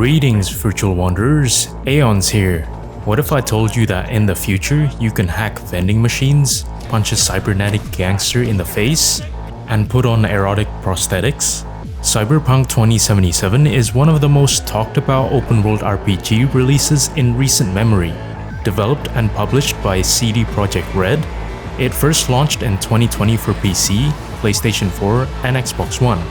Greetings, virtual wanderers, Aeons here. What if I told you that in the future you can hack vending machines, punch a cybernetic gangster in the face, and put on erotic prosthetics? Cyberpunk 2077 is one of the most talked about open world RPG releases in recent memory. Developed and published by CD Projekt Red, it first launched in 2020 for PC, PlayStation 4, and Xbox One,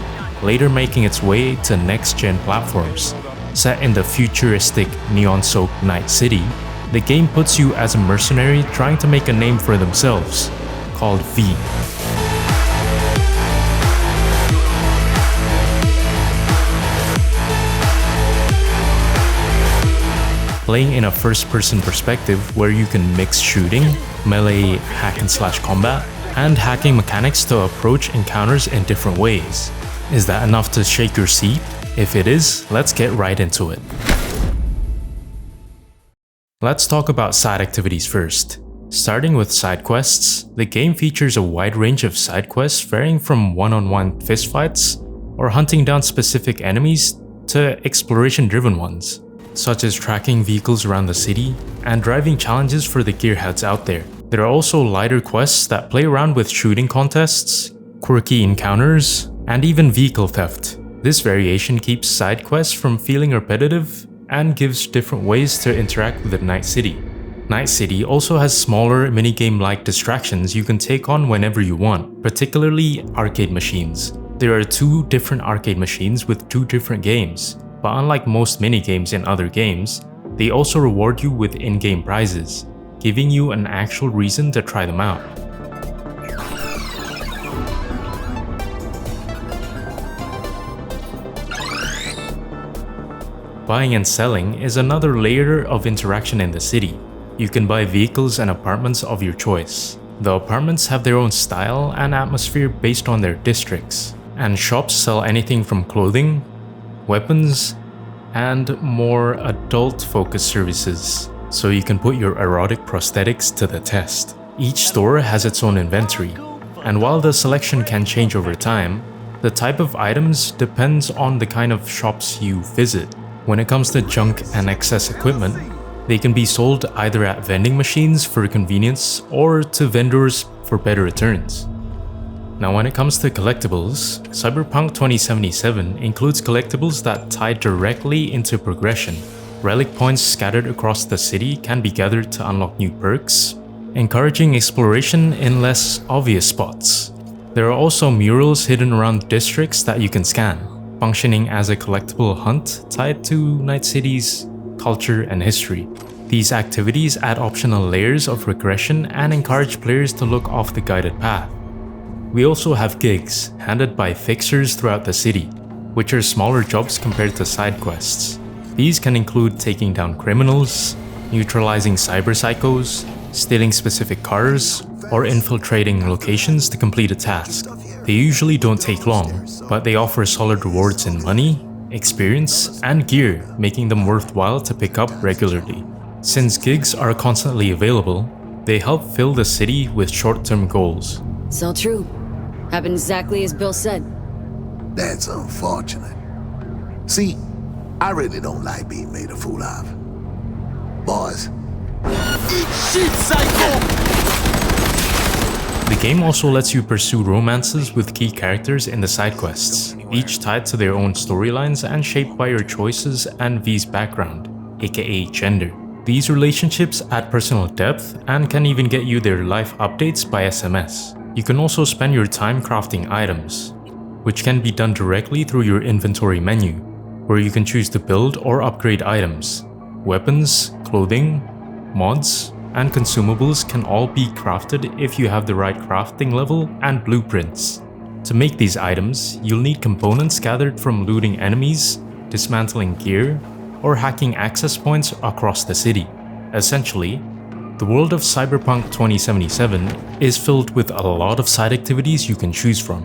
later making its way to next-gen platforms. Set in the futuristic, neon-soaked Night City, the game puts you as a mercenary trying to make a name for themselves, called V. Playing in a first-person perspective where you can mix shooting, melee, hack-and-slash combat, and hacking mechanics to approach encounters in different ways. Is that enough to shake your seat? If it is, let's get right into it. Let's talk about side activities first. Starting with side quests, the game features a wide range of side quests varying from one-on-one fistfights or hunting down specific enemies to exploration-driven ones, such as tracking vehicles around the city and driving challenges for the gearheads out there. There are also lighter quests that play around with shooting contests, quirky encounters, and even vehicle theft. This variation keeps side quests from feeling repetitive and gives different ways to interact with the Night City. Night City also has smaller minigame-like distractions you can take on whenever you want, particularly arcade machines. There are 2 different arcade machines with 2 different games, but unlike most minigames in other games, they also reward you with in-game prizes, giving you an actual reason to try them out. Buying and selling is another layer of interaction in the city. You can buy vehicles and apartments of your choice. The apartments have their own style and atmosphere based on their districts, and shops sell anything from clothing, weapons, and more adult-focused services, so you can put your erotic prosthetics to the test. Each store has its own inventory, and while the selection can change over time, the type of items depends on the kind of shops you visit. When it comes to junk and excess equipment, they can be sold either at vending machines for convenience or to vendors for better returns. Now when it comes to collectibles, Cyberpunk 2077 includes collectibles that tie directly into progression. Relic points scattered across the city can be gathered to unlock new perks, encouraging exploration in less obvious spots. There are also murals hidden around districts that you can scan, functioning as a collectible hunt tied to Night City's culture and history. These activities add optional layers of regression and encourage players to look off the guided path. We also have gigs, handed by fixers throughout the city, which are smaller jobs compared to side quests. These can include taking down criminals, neutralizing cyber psychos, stealing specific cars, or infiltrating locations to complete a task. They usually don't take long, but they offer solid rewards in money, experience, and gear, making them worthwhile to pick up regularly. Since gigs are constantly available, they help fill the city with short-term goals. It's all true. Happened exactly as Bill said. That's unfortunate. See, I really don't like being made a fool of. Boys, eat shit, psycho! The game also lets you pursue romances with key characters in the side quests, each tied to their own storylines and shaped by your choices and V's background, aka gender. These relationships add personal depth and can even get you their life updates by SMS. You can also spend your time crafting items, which can be done directly through your inventory menu, where you can choose to build or upgrade items. Weapons, clothing, mods, and consumables can all be crafted if you have the right crafting level and blueprints. To make these items, you'll need components gathered from looting enemies, dismantling gear, or hacking access points across the city. Essentially, the world of Cyberpunk 2077 is filled with a lot of side activities you can choose from.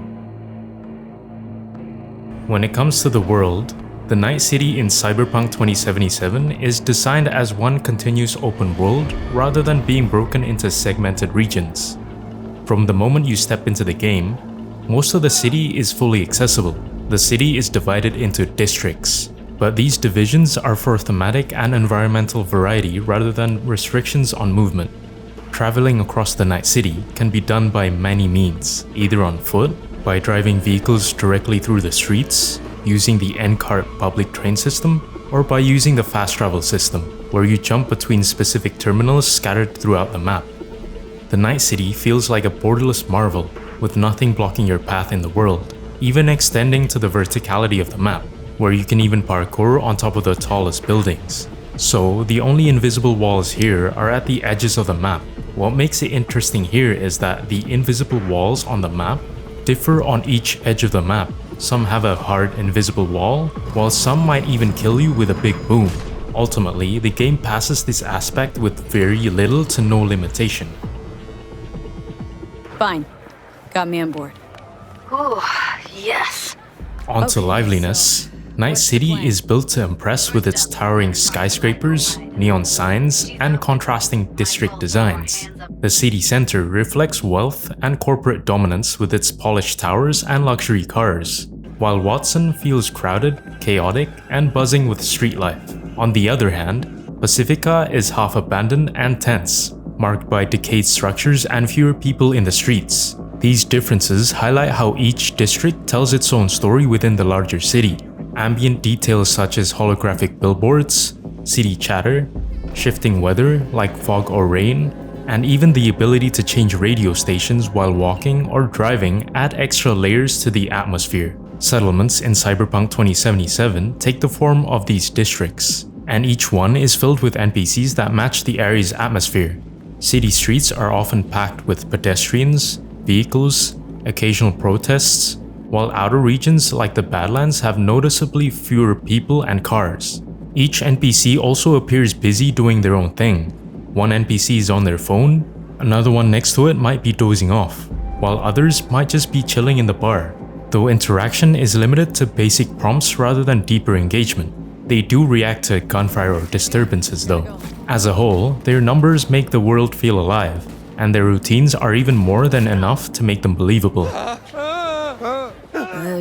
When it comes to the world, the Night City in Cyberpunk 2077 is designed as one continuous open world rather than being broken into segmented regions. From the moment you step into the game, most of the city is fully accessible. The city is divided into districts, but these divisions are for thematic and environmental variety rather than restrictions on movement. Traveling across the Night City can be done by many means, either on foot, by driving vehicles directly through the streets, using the N-Cart public train system, or by using the fast travel system, where you jump between specific terminals scattered throughout the map. The Night City feels like a borderless marvel, with nothing blocking your path in the world, even extending to the verticality of the map, where you can even parkour on top of the tallest buildings. So, the only invisible walls here are at the edges of the map. What makes it interesting here is that the invisible walls on the map differ on each edge of the map. Some have a hard invisible wall, while some might even kill you with a big boom. Ultimately, the game passes this aspect with very little to no limitation. Fine. Got me on board. Ooh, yes. On to Okay, Liveliness. Night City is built to impress with its towering skyscrapers, neon signs, and contrasting district designs. The city center reflects wealth and corporate dominance with its polished towers and luxury cars, while Watson feels crowded, chaotic, and buzzing with street life. On the other hand, Pacifica is half abandoned and tense, marked by decayed structures and fewer people in the streets. These differences highlight how each district tells its own story within the larger city. Ambient details such as holographic billboards, city chatter, shifting weather like fog or rain, and even the ability to change radio stations while walking or driving add extra layers to the atmosphere. Settlements in Cyberpunk 2077 take the form of these districts, and each one is filled with NPCs that match the area's atmosphere. City streets are often packed with pedestrians, vehicles, occasional protests, while outer regions like the Badlands have noticeably fewer people and cars. Each NPC also appears busy doing their own thing. One NPC is on their phone, another one next to it might be dozing off, while others might just be chilling in the bar. Though interaction is limited to basic prompts rather than deeper engagement, they do react to gunfire or disturbances though. As a whole, their numbers make the world feel alive, and their routines are even more than enough to make them believable.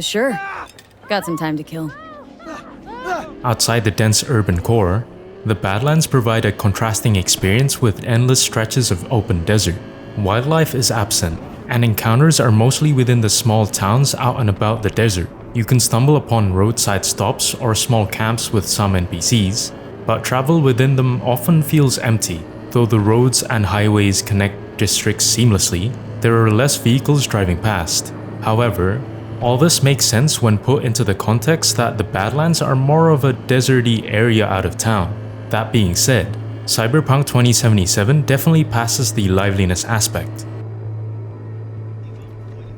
Sure. Got some time to kill. Outside the dense urban core, the Badlands provide a contrasting experience with endless stretches of open desert. Wildlife is absent, and encounters are mostly within the small towns out and about the desert. You can stumble upon roadside stops or small camps with some NPCs, but travel within them often feels empty. Though the roads and highways connect districts seamlessly, there are less vehicles driving past. However, all this makes sense when put into the context that the Badlands are more of a deserty area out of town. That being said, Cyberpunk 2077 definitely passes the liveliness aspect.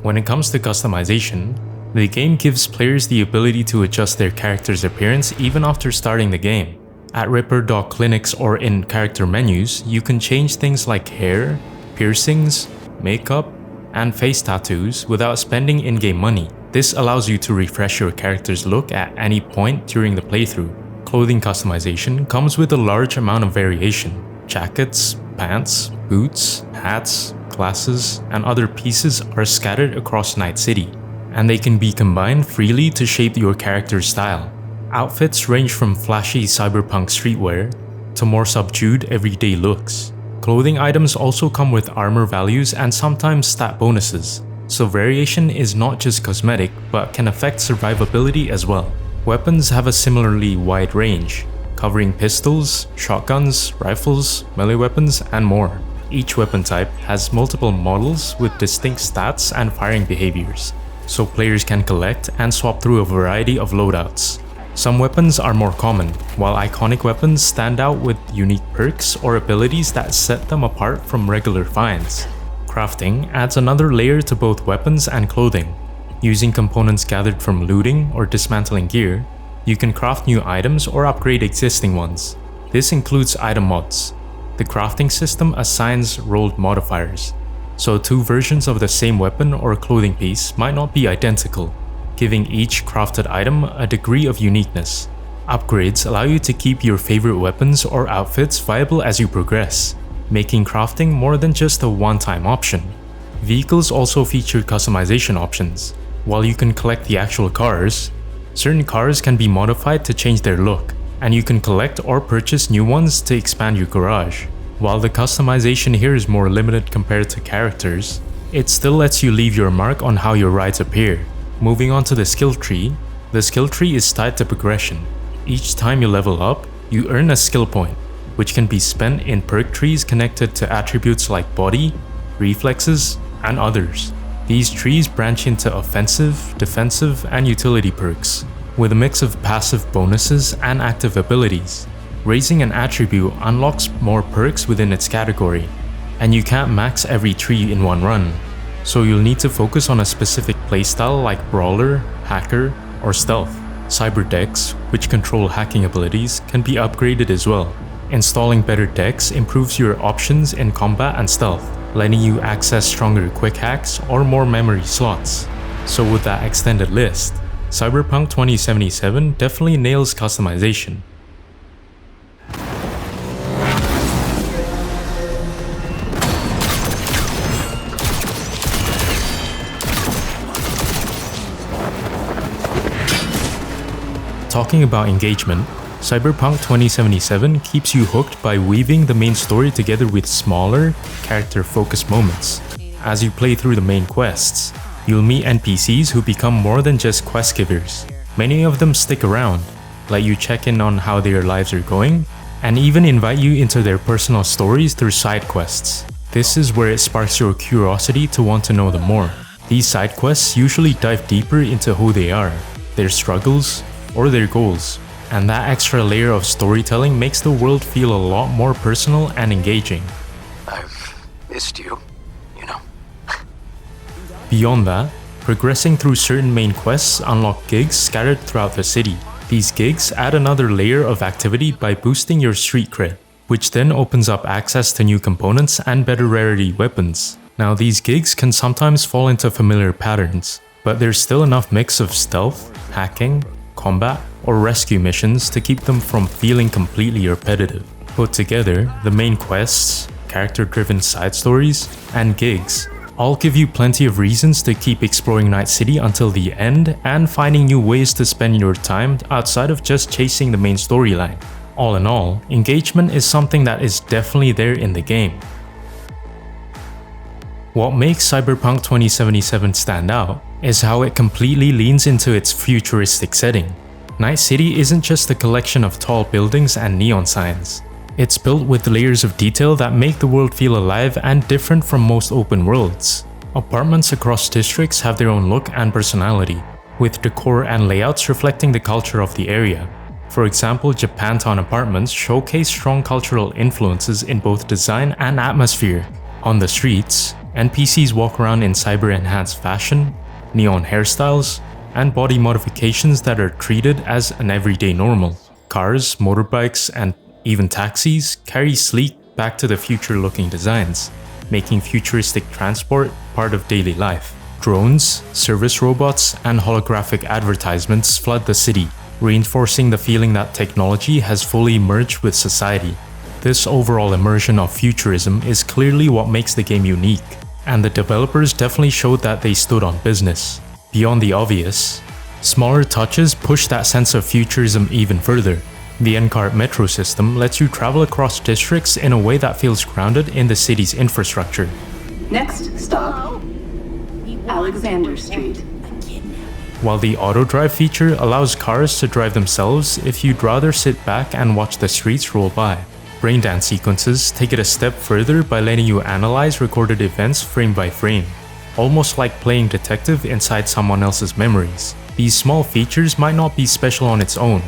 When it comes to customization, the game gives players the ability to adjust their character's appearance even after starting the game. At Ripper Dog clinics or in character menus, you can change things like hair, piercings, makeup, and face tattoos without spending in-game money. This allows you to refresh your character's look at any point during the playthrough. Clothing customization comes with a large amount of variation. Jackets, pants, boots, hats, glasses, and other pieces are scattered across Night City, and they can be combined freely to shape your character's style. Outfits range from flashy cyberpunk streetwear to more subdued everyday looks. Clothing items also come with armor values and sometimes stat bonuses, so variation is not just cosmetic but can affect survivability as well. Weapons have a similarly wide range, covering pistols, shotguns, rifles, melee weapons, and more. Each weapon type has multiple models with distinct stats and firing behaviors, so players can collect and swap through a variety of loadouts. Some weapons are more common, while iconic weapons stand out with unique perks or abilities that set them apart from regular finds. Crafting adds another layer to both weapons and clothing. Using components gathered from looting or dismantling gear, you can craft new items or upgrade existing ones. This includes item mods. The crafting system assigns rolled modifiers, so two versions of the same weapon or clothing piece might not be identical, giving each crafted item a degree of uniqueness. Upgrades allow you to keep your favorite weapons or outfits viable as you progress, making crafting more than just a one-time option. Vehicles also feature customization options. While you can collect the actual cars, Certain cars can be modified to change their look, and you can collect or purchase new ones to expand your garage. While the customization here is more limited compared to characters, it still lets you leave your mark on how your rides appear. Moving on to the skill tree, the skill tree is tied to progression. Each time you level up, you earn a skill point, which can be spent in perk trees connected to attributes like body, reflexes, and others. These trees branch into offensive, defensive, and utility perks, with a mix of passive bonuses and active abilities. Raising an attribute unlocks more perks within its category, and you can't max every tree in one run, so you'll need to focus on a specific playstyle like Brawler, Hacker, or Stealth. Cyber decks, which control hacking abilities, can be upgraded as well. Installing better decks improves your options in combat and stealth, letting you access stronger quick hacks or more memory slots. So with that extended list, Cyberpunk 2077 definitely nails customization. Talking about engagement, Cyberpunk 2077 keeps you hooked by weaving the main story together with smaller, character-focused moments. As you play through the main quests, you'll meet NPCs who become more than just quest givers. Many of them stick around, let you check in on how their lives are going, and even invite you into their personal stories through side quests. This is where it sparks your curiosity to want to know them more. These side quests usually dive deeper into who they are, their struggles, or their goals, and that extra layer of storytelling makes the world feel a lot more personal and engaging. I've missed you, you know. Beyond that, progressing through certain main quests unlock gigs scattered throughout the city. These gigs add another layer of activity by boosting your street cred, which then opens up access to new components and better rarity weapons. Now these gigs can sometimes fall into familiar patterns, but there's still enough mix of stealth, hacking, combat, or rescue missions to keep them from feeling completely repetitive. Put together, the main quests, character-driven side stories, and gigs all give you plenty of reasons to keep exploring Night City until the end and finding new ways to spend your time outside of just chasing the main storyline. All in all, engagement is something that is definitely there in the game. What makes Cyberpunk 2077 stand out is how it completely leans into its futuristic setting. Night City isn't just a collection of tall buildings and neon signs. It's built with layers of detail that make the world feel alive and different from most open worlds. Apartments across districts have their own look and personality, with decor and layouts reflecting the culture of the area. For example, Japantown apartments showcase strong cultural influences in both design and atmosphere. On the streets, NPCs walk around in cyber-enhanced fashion, neon hairstyles, and body modifications that are treated as an everyday normal. Cars, motorbikes, and even taxis carry sleek, back-to-the-future-looking designs, making futuristic transport part of daily life. Drones, service robots, and holographic advertisements flood the city, reinforcing the feeling that technology has fully merged with society. This overall immersion of futurism is clearly what makes the game unique, and the developers definitely showed that they stood on business. Beyond the obvious, smaller touches push that sense of futurism even further. The NCART metro system lets you travel across districts in a way that feels grounded in the city's infrastructure. Next stop, Alexander Street. While the auto-drive feature allows cars to drive themselves if you'd rather sit back and watch the streets roll by. Braindance sequences take it a step further by letting you analyze recorded events frame by frame, almost like playing detective inside someone else's memories. These small features might not be special on its own,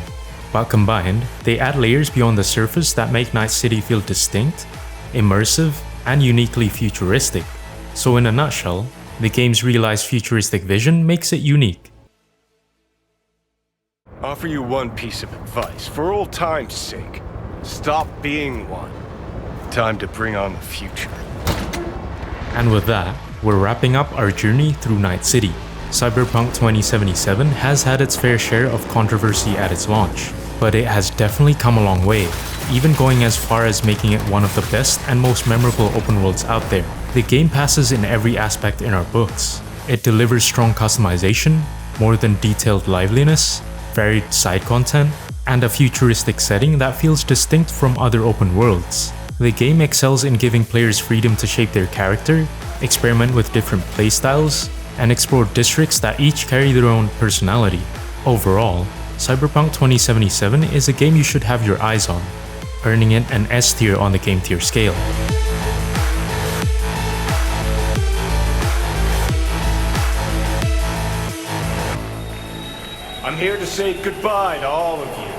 but combined, they add layers beyond the surface that make Night City feel distinct, immersive, and uniquely futuristic. So in a nutshell, the game's realized futuristic vision makes it unique. Offer you one piece of advice, for old time's sake. Stop being one. Time to bring on the future. And with that, we're wrapping up our journey through Night City. Cyberpunk 2077 has had its fair share of controversy at its launch, but it has definitely come a long way, even going as far as making it one of the best and most memorable open worlds out there. The game passes in every aspect in our books. It delivers strong customization, more than detailed liveliness, varied side content, and a futuristic setting that feels distinct from other open worlds. The game excels in giving players freedom to shape their character, experiment with different playstyles, and explore districts that each carry their own personality. Overall, Cyberpunk 2077 is a game you should have your eyes on, earning it an S tier on the GameTyr scale. I'm here to say goodbye to all of you.